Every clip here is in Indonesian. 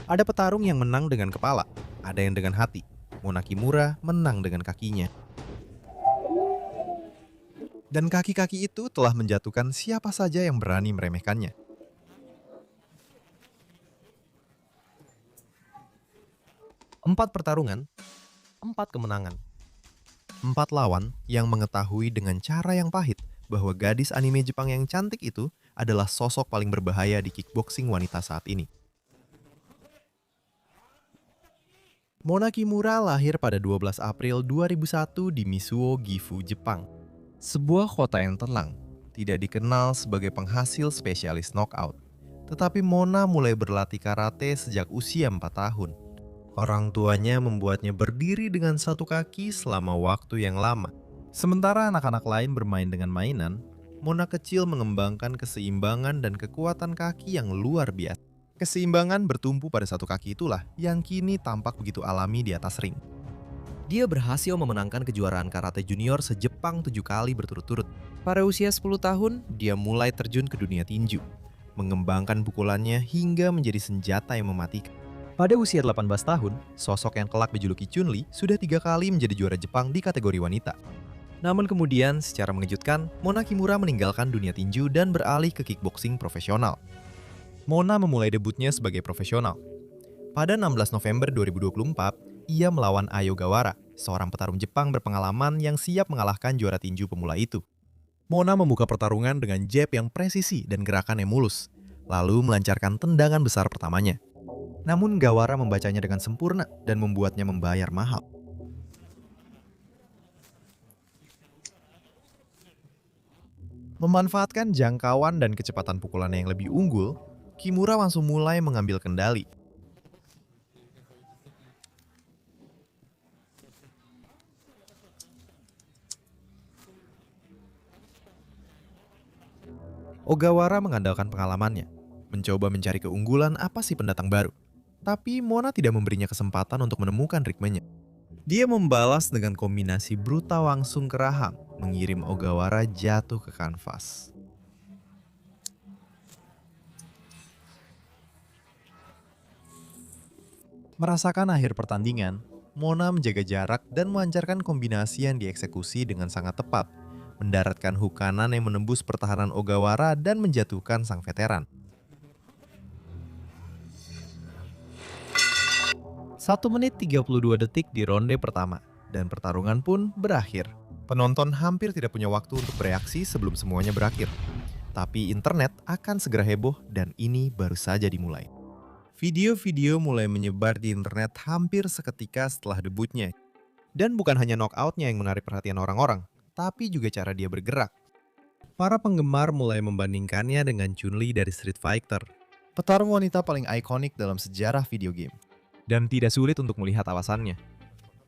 Ada petarung yang menang dengan kepala, ada yang dengan hati. Mona Kimura menang dengan kakinya. Dan kaki-kaki itu telah menjatuhkan siapa saja yang berani meremehkannya. 4 pertarungan, 4 kemenangan. 4 lawan yang mengetahui dengan cara yang pahit bahwa gadis anime Jepang yang cantik itu adalah sosok paling berbahaya di kickboxing wanita saat ini. Mona Kimura lahir pada 12 April 2001 di Misuo, Gifu, Jepang. Sebuah kota yang tenang, tidak dikenal sebagai penghasil spesialis knockout. Tetapi Mona mulai berlatih karate sejak usia 4 tahun. Orang tuanya membuatnya berdiri dengan satu kaki selama waktu yang lama. Sementara anak-anak lain bermain dengan mainan, Mona kecil mengembangkan keseimbangan dan kekuatan kaki yang luar biasa. Keseimbangan bertumpu pada satu kaki itulah yang kini tampak begitu alami di atas ring. Dia berhasil memenangkan kejuaraan karate junior se-Jepang 7 kali berturut-turut. Pada usia 10 tahun, dia mulai terjun ke dunia tinju, mengembangkan pukulannya hingga menjadi senjata yang mematikan. Pada usia 18 tahun, sosok yang kelak dijuluki Chun-Li sudah 3 kali menjadi juara Jepang di kategori wanita. Namun kemudian, secara mengejutkan, Mona Kimura meninggalkan dunia tinju dan beralih ke kickboxing profesional. Mona memulai debutnya sebagai profesional. Pada 16 November 2024, ia melawan Ayo Gawara, seorang petarung Jepang berpengalaman yang siap mengalahkan juara tinju pemula itu. Mona membuka pertarungan dengan jab yang presisi dan gerakan yang mulus, lalu melancarkan tendangan besar pertamanya. Namun Gawara membacanya dengan sempurna dan membuatnya membayar mahal. Memanfaatkan jangkauan dan kecepatan pukulannya yang lebih unggul, Kimura langsung mulai mengambil kendali. Ogawara mengandalkan pengalamannya, mencoba mencari keunggulan apa sih pendatang baru. Tapi Mona tidak memberinya kesempatan untuk menemukan ritmenya. Dia membalas dengan kombinasi brutal langsung ke rahang, mengirim Ogawara jatuh ke kanvas. Merasakan akhir pertandingan, Mona menjaga jarak dan melancarkan kombinasi yang dieksekusi dengan sangat tepat, mendaratkan hook kanan yang menembus pertahanan Ogawara dan menjatuhkan sang veteran. 1 menit 32 detik di ronde pertama, dan pertarungan pun berakhir. Penonton hampir tidak punya waktu untuk bereaksi sebelum semuanya berakhir. Tapi internet akan segera heboh dan ini baru saja dimulai. Video-video mulai menyebar di internet hampir seketika setelah debutnya. Dan bukan hanya knockoutnya yang menarik perhatian orang-orang, tapi juga cara dia bergerak. Para penggemar mulai membandingkannya dengan Chun-Li dari Street Fighter, petarung wanita paling ikonik dalam sejarah video game. Dan tidak sulit untuk melihat alasannya.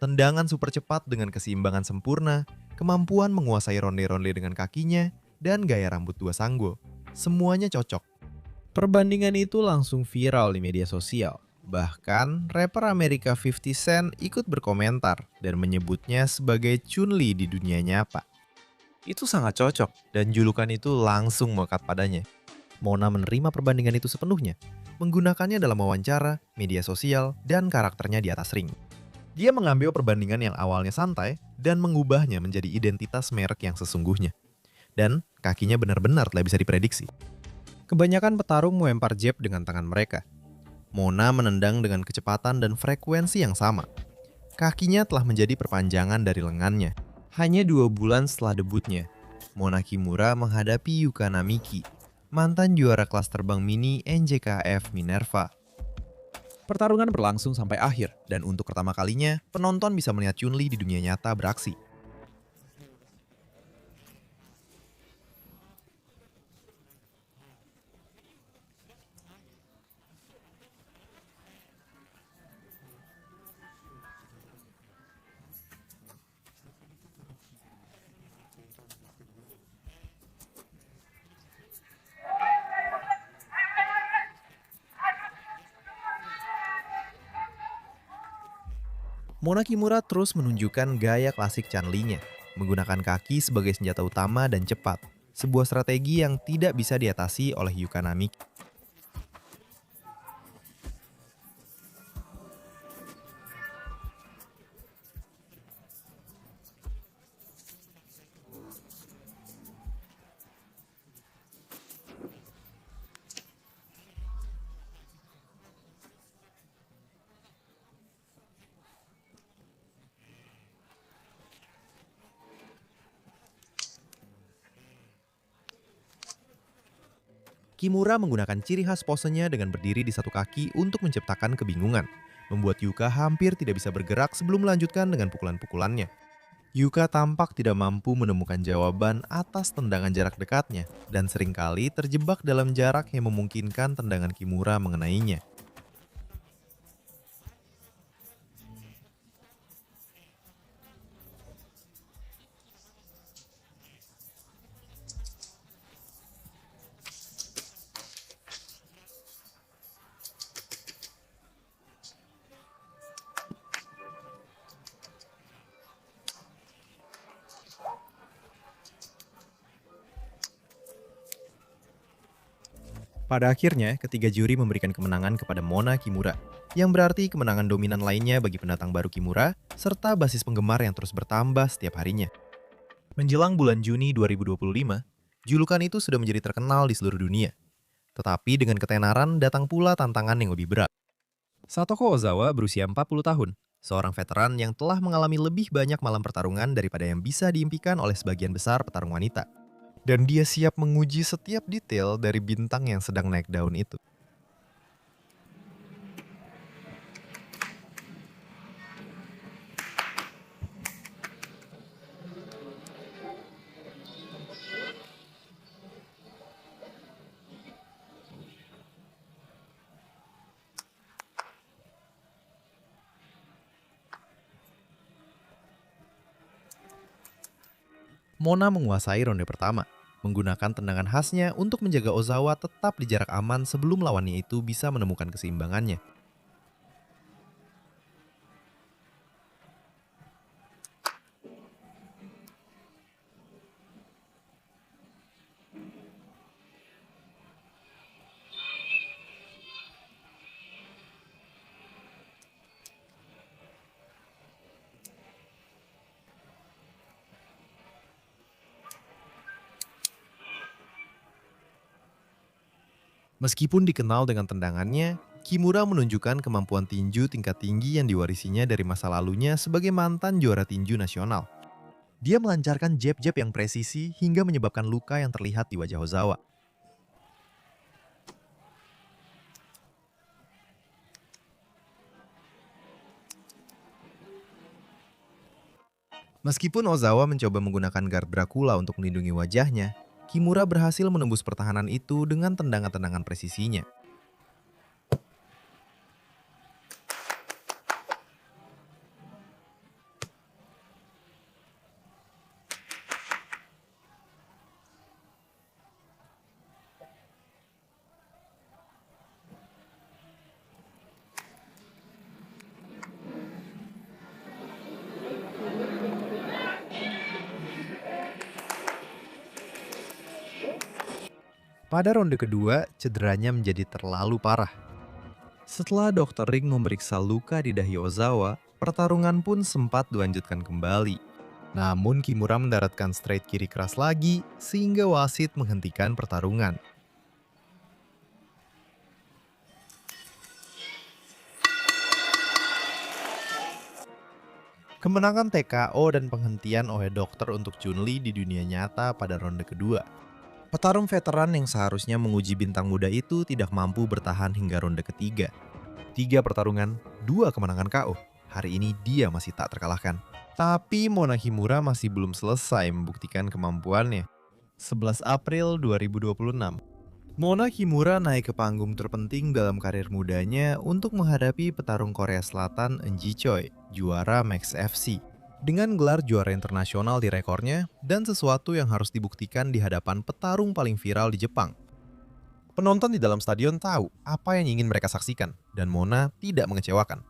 Tendangan super cepat dengan keseimbangan sempurna, kemampuan menguasai ronde-ronde dengan kakinya, dan gaya rambut dua sanggo. Semuanya cocok. Perbandingan itu langsung viral di media sosial. Bahkan, rapper Amerika 50 Cent ikut berkomentar dan menyebutnya sebagai Chun-Li di dunia nyata. Itu sangat cocok, dan julukan itu langsung melekat padanya. Mona menerima perbandingan itu sepenuhnya, menggunakannya dalam wawancara, media sosial, dan karakternya di atas ring. Dia mengambil perbandingan yang awalnya santai dan mengubahnya menjadi identitas merek yang sesungguhnya. Dan kakinya benar-benar telah bisa diprediksi. Kebanyakan petarung melempar jab dengan tangan mereka. Mona menendang dengan kecepatan dan frekuensi yang sama. Kakinya telah menjadi perpanjangan dari lengannya. Hanya 2 bulan setelah debutnya, Mona Kimura menghadapi Yuka Namiki, mantan juara kelas terbang mini NJKF Minerva. Pertarungan berlangsung sampai akhir, dan untuk pertama kalinya, penonton bisa melihat Chun-Li di dunia nyata beraksi. Mona Kimura terus menunjukkan gaya klasik Chun-Li-nya, menggunakan kaki sebagai senjata utama dan cepat, sebuah strategi yang tidak bisa diatasi oleh Yuka Namiki. Kimura menggunakan ciri khas posenya dengan berdiri di satu kaki untuk menciptakan kebingungan, membuat Yuka hampir tidak bisa bergerak sebelum melanjutkan dengan pukulan-pukulannya. Yuka tampak tidak mampu menemukan jawaban atas tendangan jarak dekatnya, dan seringkali terjebak dalam jarak yang memungkinkan tendangan Kimura mengenainya. Pada akhirnya, ketiga juri memberikan kemenangan kepada Mona Kimura, yang berarti kemenangan dominan lainnya bagi pendatang baru Kimura, serta basis penggemar yang terus bertambah setiap harinya. Menjelang bulan Juni 2025, julukan itu sudah menjadi terkenal di seluruh dunia. Tetapi dengan ketenaran datang pula tantangan yang lebih berat. Satoko Ozawa berusia 40 tahun, seorang veteran yang telah mengalami lebih banyak malam pertarungan daripada yang bisa diimpikan oleh sebagian besar petarung wanita. Dan dia siap menguji setiap detail dari bintang yang sedang naik daun itu. Mona menguasai ronde pertama, menggunakan tendangan khasnya untuk menjaga Ozawa tetap di jarak aman sebelum lawannya itu bisa menemukan keseimbangannya. Meskipun dikenal dengan tendangannya, Kimura menunjukkan kemampuan tinju tingkat tinggi yang diwarisinya dari masa lalunya sebagai mantan juara tinju nasional. Dia melancarkan jab-jab yang presisi hingga menyebabkan luka yang terlihat di wajah Ozawa. Meskipun Ozawa mencoba menggunakan guard Dracula untuk melindungi wajahnya, Kimura berhasil menembus pertahanan itu dengan tendangan-tendangan presisinya. Pada ronde kedua, cederanya menjadi terlalu parah. Setelah Dr. Ring memeriksa luka di dahi Ozawa, pertarungan pun sempat dilanjutkan kembali. Namun Kimura mendaratkan straight kiri keras lagi, sehingga wasit menghentikan pertarungan. Kemenangan TKO dan penghentian oleh dokter untuk Chun-Li di dunia nyata pada ronde kedua. Petarung veteran yang seharusnya menguji bintang muda itu tidak mampu bertahan hingga ronde ketiga. 3 pertarungan, 2 kemenangan KO. Hari ini dia masih tak terkalahkan. Tapi Mona Kimura masih belum selesai membuktikan kemampuannya. 11 April 2026. Mona Kimura naik ke panggung terpenting dalam karir mudanya untuk menghadapi petarung Korea Selatan Eun Ji Choi, juara Max FC. Dengan gelar juara internasional di rekornya dan sesuatu yang harus dibuktikan di hadapan petarung paling viral di Jepang. Penonton di dalam stadion tahu apa yang ingin mereka saksikan, dan Mona tidak mengecewakan.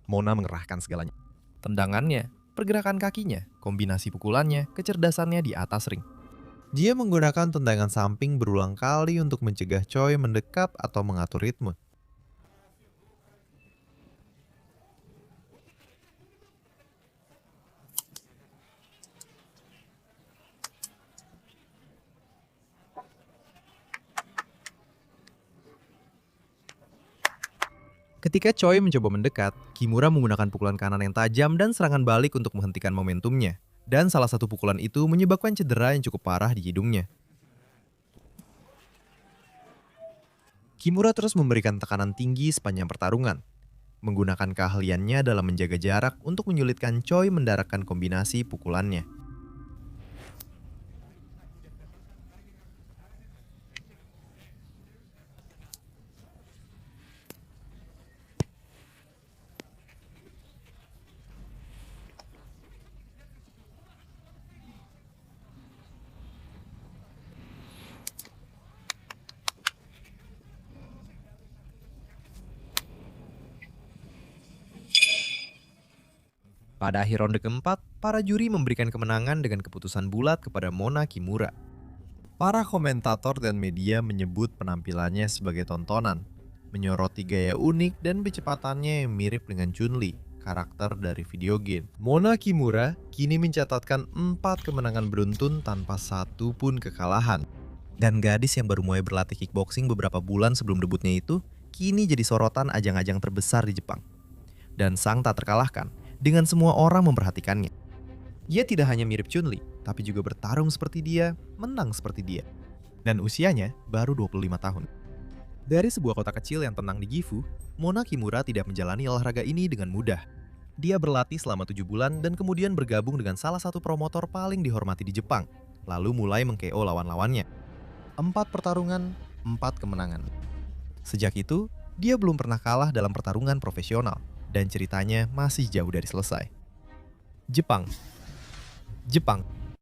Mona mengerahkan segalanya. Tendangannya, pergerakan kakinya, kombinasi pukulannya, kecerdasannya di atas ring. Dia menggunakan tendangan samping berulang kali untuk mencegah Choi mendekat atau mengatur ritme. Ketika Choi mencoba mendekat, Kimura menggunakan pukulan kanan yang tajam dan serangan balik untuk menghentikan momentumnya. Dan salah satu pukulan itu menyebabkan cedera yang cukup parah di hidungnya. Kimura terus memberikan tekanan tinggi sepanjang pertarungan, menggunakan keahliannya dalam menjaga jarak untuk menyulitkan Choi mendaratkan kombinasi pukulannya. Pada akhir ronde keempat, para juri memberikan kemenangan dengan keputusan bulat kepada Mona Kimura. Para komentator dan media menyebut penampilannya sebagai tontonan, menyoroti gaya unik dan kecepatannya yang mirip dengan Chun-Li, karakter dari video game. Mona Kimura kini mencatatkan 4 kemenangan beruntun tanpa satu pun kekalahan. Dan gadis yang baru mulai berlatih kickboxing beberapa bulan sebelum debutnya itu, kini jadi sorotan ajang-ajang terbesar di Jepang. Dan sang tak terkalahkan, dengan semua orang memperhatikannya. Ia tidak hanya mirip Chun-Li, tapi juga bertarung seperti dia, menang seperti dia. Dan usianya baru 25 tahun. Dari sebuah kota kecil yang tenang di Gifu, Mona Kimura tidak menjalani olahraga ini dengan mudah. Dia berlatih selama 7 bulan dan kemudian bergabung dengan salah satu promotor paling dihormati di Jepang, lalu mulai meng-KO lawan-lawannya. 4 pertarungan, 4 kemenangan. Sejak itu, dia belum pernah kalah dalam pertarungan profesional, dan ceritanya masih jauh dari selesai. Jepang